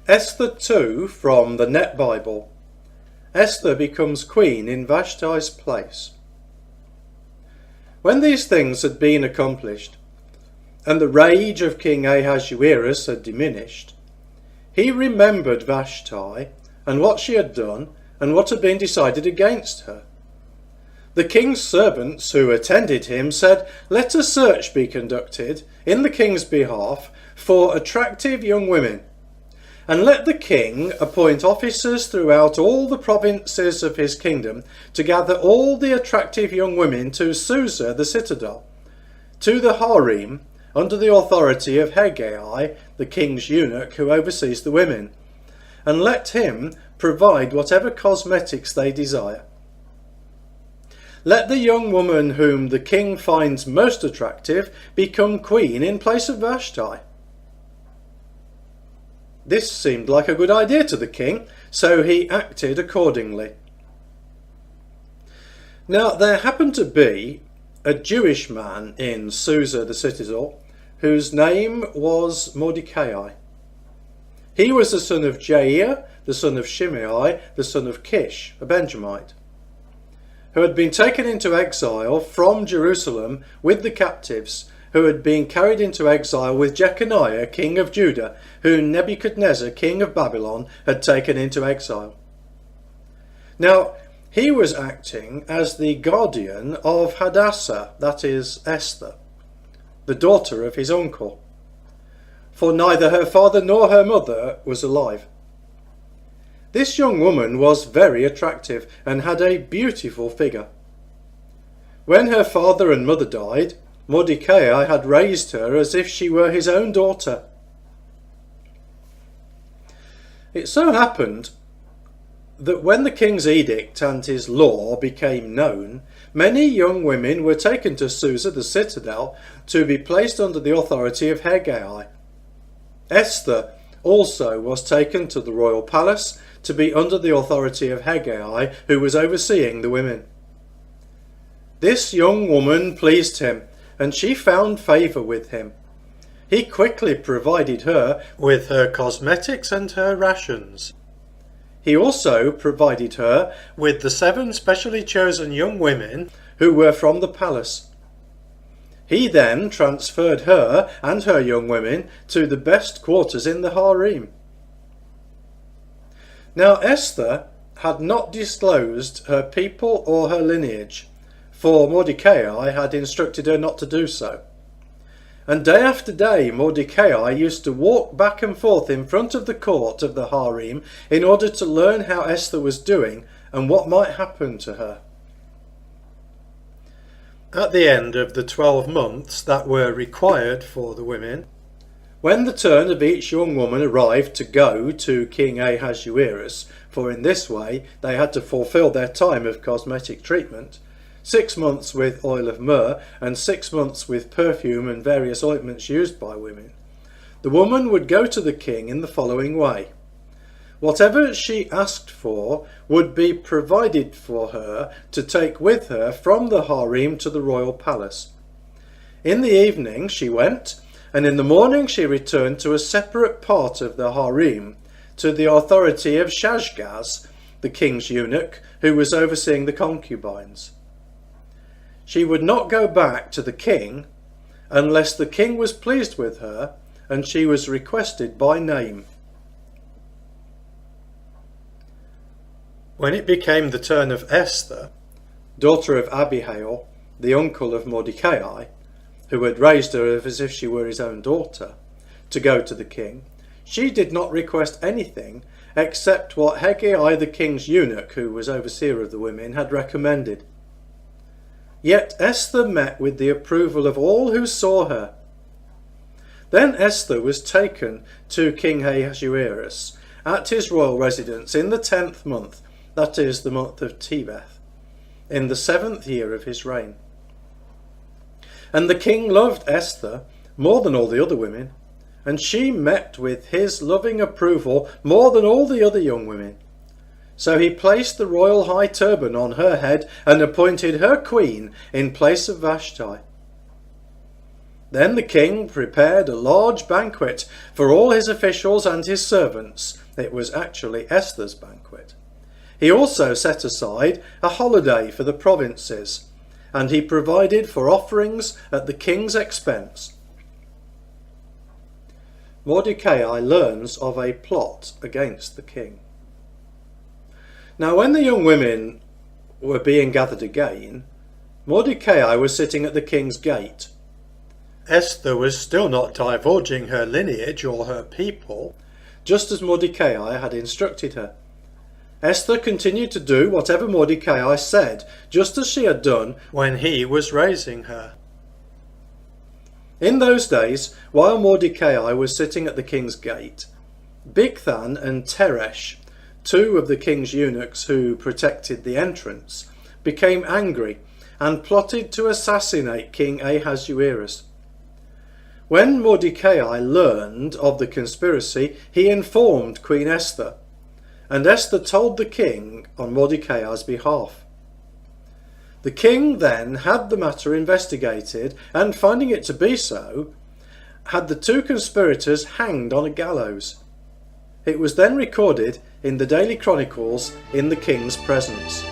Esther 2 from the Net Bible. Esther becomes queen in Vashti's place. When these things had been accomplished, and the rage of King Ahasuerus had diminished, he remembered Vashti and what she had done and what had been decided against her. The king's servants who attended him said, "Let a search be conducted in the king's behalf for attractive young women, and let the king appoint officers throughout all the provinces of his kingdom to gather all the attractive young women to Susa the citadel, to the harem, under the authority of Hegai, the king's eunuch who oversees the women, and let him provide whatever cosmetics they desire. Let the young woman whom the king finds most attractive become queen in place of Vashti." This seemed like a good idea to the king, so he acted accordingly. Now there happened to be a Jewish man in Susa the citadel whose name was Mordecai. He was the son of Jair, the son of Shimei, the son of Kish, a Benjamite, who had been taken into exile from Jerusalem with the captives who had been carried into exile with Jeconiah, king of Judah, who Nebuchadnezzar, king of Babylon, had taken into exile. Now, he was acting as the guardian of Hadassah, that is, Esther, the daughter of his uncle, for neither her father nor her mother was alive. This young woman was very attractive and had a beautiful figure. When her father and mother died, Mordecai had raised her as if she were his own daughter. It so happened that when the king's edict and his law became known, many young women were taken to Susa the citadel to be placed under the authority of Hegai. Esther also was taken to the royal palace to be under the authority of Hegai, who was overseeing the women. This young woman pleased him, and she found favour with him. He quickly provided her with her cosmetics and her rations. He also provided her with the 7 specially chosen young women who were from the palace. He then transferred her and her young women to the best quarters in the harem. Now Esther had not disclosed her people or her lineage, for Mordecai had instructed her not to do so. And day after day Mordecai used to walk back and forth in front of the court of the harem in order to learn how Esther was doing and what might happen to her. At the end of the 12 months that were required for the women, when the turn of each young woman arrived to go to King Ahasuerus, for in this way they had to fulfill their time of cosmetic treatment, 6 months with oil of myrrh and 6 months with perfume and various ointments used by women, the woman would go to the king in the following way. Whatever she asked for would be provided for her to take with her from the harem to the royal palace. In the evening she went, and in the morning she returned to a separate part of the harem, to the authority of Shashgaz, the king's eunuch, who was overseeing the concubines. She would not go back to the king unless the king was pleased with her and she was requested by name. When it became the turn of Esther, daughter of Abihail, the uncle of Mordecai, who had raised her as if she were his own daughter, to go to the king, she did not request anything except what Hegai, the king's eunuch, who was overseer of the women, had recommended. Yet Esther met with the approval of all who saw her. Then Esther was taken to King Ahasuerus at his royal residence in the 10th month, that is the month of Tebeth, in the 7th year of his reign. And the king loved Esther more than all the other women, and she met with his loving approval more than all the other young women. So he placed the royal high turban on her head and appointed her queen in place of Vashti. Then the king prepared a large banquet for all his officials and his servants. It was actually Esther's banquet. He also set aside a holiday for the provinces, and he provided for offerings at the king's expense. Mordecai learns of a plot against the king. Now when the young women were being gathered again, Mordecai was sitting at the king's gate. Esther was still not divulging her lineage or her people, just as Mordecai had instructed her. Esther continued to do whatever Mordecai said, just as she had done when he was raising her. In those days, while Mordecai was sitting at the king's gate, Bigthan and Teresh, two of the king's eunuchs who protected the entrance, became angry and plotted to assassinate King Ahasuerus. When Mordecai learned of the conspiracy, he informed Queen Esther, and Esther told the king on Mordecai's behalf. The king then had the matter investigated, and finding it to be so, had the two conspirators hanged on a gallows. It was then recorded in the Daily Chronicles in the king's presence.